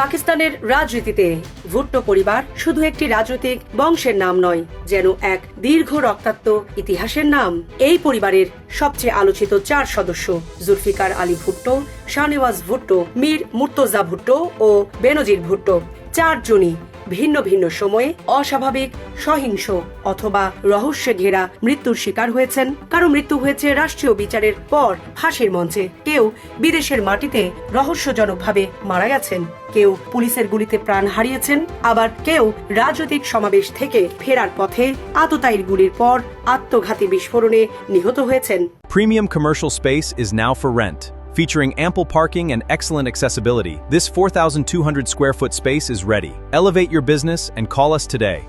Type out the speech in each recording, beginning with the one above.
পাকিস্তানের রাজনীতিতে ভুট্টো পরিবার শুধু একটি রাজনৈতিক বংশের নাম নয়, যেন এক দীর্ঘ রক্তাক্ত ইতিহাসের নাম। এই পরিবারের সবচেয়ে আলোচিত 4 সদস্য জুলফিকার আলী ভুট্টো, শাহনেওয়াজ ভুট্টো, মীর মুর্তজা ভুট্টো ও বেনজির ভুট্টো 4 জনই ভিন্ন ভিন্ন সময়ে অস্বাভাবিক, সহিংস অথবা রহস্যে ঘেরা মৃত্যুর শিকার হয়েছেন। কারো মৃত্যু হয়েছে রাষ্ট্রীয় বিচারের পর ফাঁসির মঞ্চে, কেউ বিদেশের মাটিতে রহস্যজনকভাবে মারা গেছেন, কেউ পুলিশের গুলিতে প্রাণ হারিয়েছেন, আবার কেউ রাজনৈতিক সমাবেশ থেকে ফেরার পথে আততায়ীর গুলির পর আত্মঘাতী বিস্ফোরণে নিহত হয়েছেন। Premium commercial space is now for rent. Featuring ample parking and excellent accessibility, this 4,200 square foot space is ready. Elevate your business and call us today.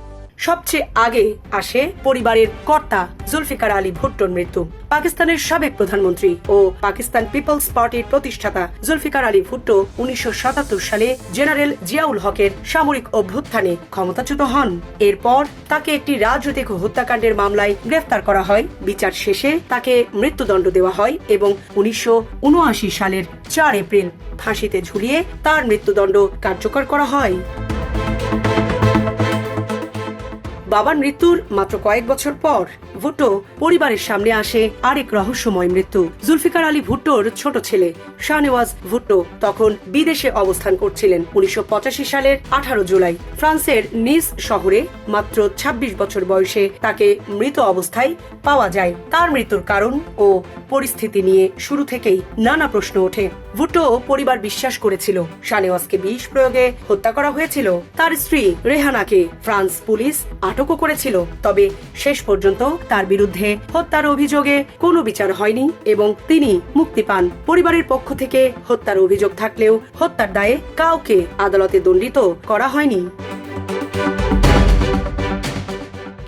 সবচেয়ে আগে আসে পরিবারের কর্তা জুলফিকার আলী ভুট্টোর মৃত্যু। পাকিস্তানের সাবেক প্রধানমন্ত্রী ও পাকিস্তান পিপলস পার্টির প্রতিষ্ঠাতা জুলফিকার আলী ভুট্টো 1977 সালে জেনারেল জিয়াউল হকের সামরিক অভ্যুত্থানে ক্ষমতাচ্যুত হন। এরপর তাকে একটি রাজনৈতিক হত্যাকাণ্ডের মামলায় গ্রেফতার করা হয়। বিচার শেষে তাকে মৃত্যুদণ্ড দেওয়া হয় এবং 1979 সালের 4 এপ্রিল ফাঁসিতে ঝুলিয়ে তার মৃত্যুদণ্ড কার্যকর করা হয়। বাবার মৃত্যুর মাত্র কয়েক বছর পর ভুট্টো পরিবারের সামনে আসে আরেক রহস্যময় মৃত্যু। জুলফিকার আলী ভুট্টোর ছোট ছেলে শাহনেওয়াজ ভুট্টো তখন বিদেশে অবস্থান করছিলেন। 1985 সালের 18 জুলাই ফ্রান্সের নিস শহরে মাত্র 26 বছর বয়সে তাকে মৃত অবস্থায় পাওয়া যায়। তার মৃত্যুর কারণ ও পরিস্থিতি নিয়ে শুরু থেকেই নানা প্রশ্ন ওঠে। ভুট্টো পরিবার বিশ্বাস করেছিল শাহনেওয়াজকে বিষ প্রয়োগে হত্যা করা হয়েছিল। তার স্ত্রী রেহানাকে ফ্রান্স পুলিশ আটকও করেছিল, তবে শেষ পর্যন্ত তার বিরুদ্ধে হত্যার অভিযোগে কোনো বিচার হয়নি এবং তিনি মুক্তি পান। পরিবারের পক্ষ থেকে হত্যার অভিযোগ থাকলেও হত্যার দায়ে কাউকে আদালতে দণ্ডিত করা হয়নি।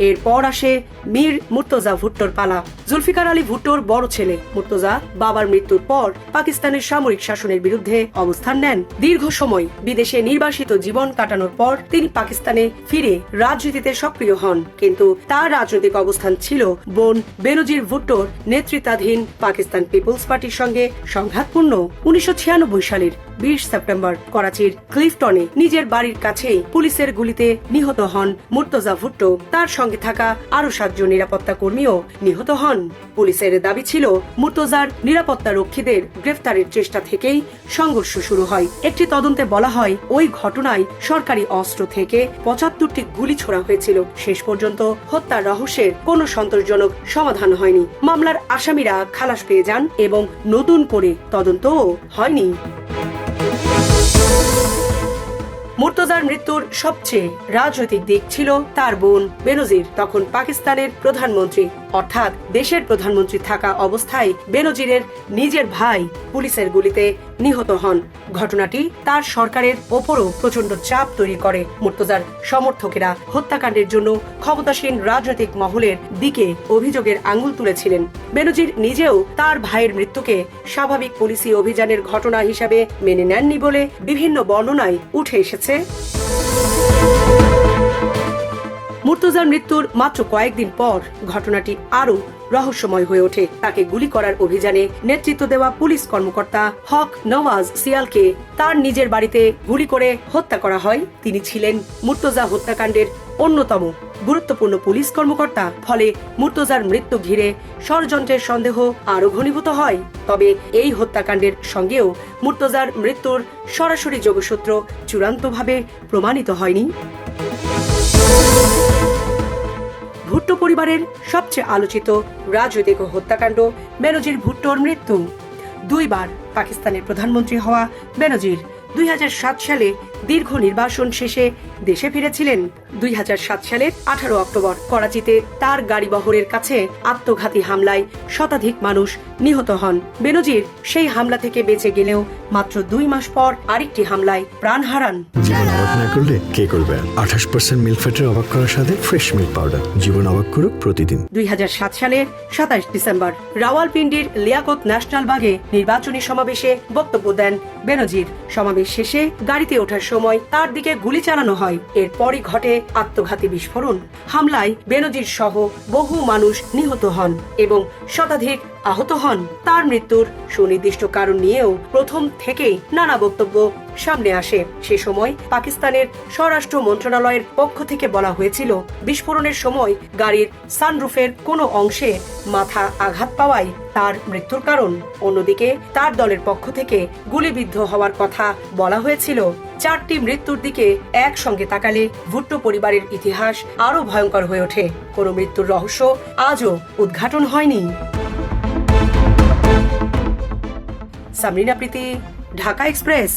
এরপর আসে মীর মুর্তজা ভুট্টোর পালা। জুলফিকার আলী ভুট্টোর বড় ছেলে মুর্তজা বাবার মৃত্যুর পর পাকিস্তানের সামরিক শাসনের বিরুদ্ধে অবস্থান নেন। দীর্ঘ সময় বিদেশে নির্বাসিত জীবন কাটানোর পর তিনি পাকিস্তানে ফিরে রাজনীতিতে সক্রিয় হন, কিন্তু তার রাজনৈতিক অবস্থান ছিল বোন বেনজির ভুট্টোর নেতৃত্বাধীন পাকিস্তান পিপলস পার্টির সঙ্গে সংঘাতপূর্ণ। 1996 সালের 20 সেপ্টেম্বর করাচির ক্লিফটনে নিজের বাড়ির কাছেই পুলিশের গুলিতে নিহত হন মুর্তজা ভুট্টো। তার সঙ্গে থাকা আরো 7 জন নিরাপত্তা কর্মীও নিহত হন। পুলিশের দাবি ছিল মুর্তজার নিরাপত্তা রক্ষীদের গ্রেফতারের চেষ্টা থেকেই সংঘর্ষ শুরু হয়। একটি তদন্তে বলা হয় ওই ঘটনায় সরকারি অস্ত্র থেকে 75টি গুলি ছোড়া হয়েছিল। শেষ পর্যন্ত হত্যার রহস্যের কোনো সন্তোষজনক সমাধান হয়নি। মামলার আসামিরা খালাস পেয়ে যান এবং নতুন করে তদন্তও হয়নি। মুর্তজার মৃত্যুর সবচেয়ে রাজনৈতিক দিক ছিল তার বোন বেনজির তখন পাকিস্তানের প্রধানমন্ত্রী, অর্থাৎ দেশের প্রধানমন্ত্রী থাকা অবস্থায় বেনজিরের নিজের ভাই পুলিশের গুলিতে নিহত হন। ঘটনাটি তার সরকারের ওপরও প্রচন্ড চাপ তৈরি করে। মুর্তজার সমর্থকেরা হত্যাকাণ্ডের জন্য ক্ষমতাসীন রাজনৈতিক মহলের দিকে অভিযোগের আঙুল তুলেছিলেন। বেনজির নিজেও তার ভাইয়ের মৃত্যুকে স্বাভাবিক পুলিশি অভিযানের ঘটনা হিসাবে মেনে নেননি বলে বিভিন্ন বর্ণনায় উঠে এসেছে। মুর্তজার মৃত্যুর মাত্র কয়েকদিন পর ঘটনাটি আরো রহস্যময় হয়ে ওঠে। তাকে গুলি করার অভিযানে নেতৃত্ব দেওয়া পুলিশ কর্মকর্তা হক নওয়াজ সিয়ালকে তার নিজের বাড়িতে গুলি করে হত্যা করা হয়। তিনি ছিলেন মুর্তজা হত্যাকাণ্ডের অন্যতম গুরুত্বপূর্ণ পুলিশ কর্মকর্তা। ফলে মুর্তজার মৃত্যু ঘিরে ষড়যন্ত্রের সন্দেহ আরো ঘনীভূত হয়। তবে এই হত্যাকাণ্ডের সঙ্গেও মুর্তজার মৃত্যুর সরাসরি যোগসূত্র চূড়ান্তভাবে প্রমাণিত হয়নি। ভুট্টো পরিবারের সবচেয়ে আলোচিত রাজনৈতিক হত্যাকাণ্ড বেনজির ভুট্টোর মৃত্যু। 2 বার পাকিস্তানের প্রধানমন্ত্রী হওয়া বেনজির 2007 সালে দীর্ঘ নির্বাসন শেষে দেশে ফিরেছিলেন। 2007 সালের 18 অক্টোবর করাচিতে তার গাড়ি বহরের কাছে আত্মঘাতী হামলায় শতাধিক মানুষ নিহত হন। বেনজির সেই হামলা থেকে বেঁচে গেলেও মাত্র 2 মাস পর আরেকটি হামলায় প্রাণ হারান। জীবন অবাক না করলে কে করবে? 28% মিল্ক ফ্যাটের অবাক করার সাথে ফ্রেশ মিল্ক পাউডার। জীবন অবাক করুক প্রতিদিন। 2007 সালের 27 ডিসেম্বর রাওয়ালপিন্ডির লিয়াকত ন্যাশনাল বাগে নির্বাচনী সমাবেশে বক্তব্য দেন বেনজির। সমাবেশ শেষে গাড়িতে ওঠার সময় তার দিকে গুলি চালানো হয়। এরপরই ঘটে আত্মঘাতী বিস্ফোরণ। হামলায় বেনজির সহ বহু মানুষ নিহত হন এবং শতাধিক আহত হন। তার মৃত্যুর সুনির্দিষ্ট কারণ নিয়েও প্রথম থেকেই নানা বক্তব্য সামনে আসে। সে সময় পাকিস্তানের স্বরাষ্ট্র মন্ত্রণালয়ের পক্ষ থেকে বলা হয়েছিল, বিস্ফোরণের সময় গাড়ির সানরুফের কোনো অংশে মাথা আঘাত পাওয়াই তার মৃত্যুর কারণ। অন্যদিকে তার দলের পক্ষ থেকে গুলিবিদ্ধ হওয়ার কথা বলা হয়েছিল। 4টি মৃত্যুর দিকে একসঙ্গে তাকালে ভুট্টো পরিবারের ইতিহাস আরো ভয়ঙ্কর হয়ে ওঠে। কোনো মৃত্যুর রহস্য আজও উদ্ঘাটন হয়নি। সামরিনা প্রীতি, ঢাকা এক্সপ্রেস।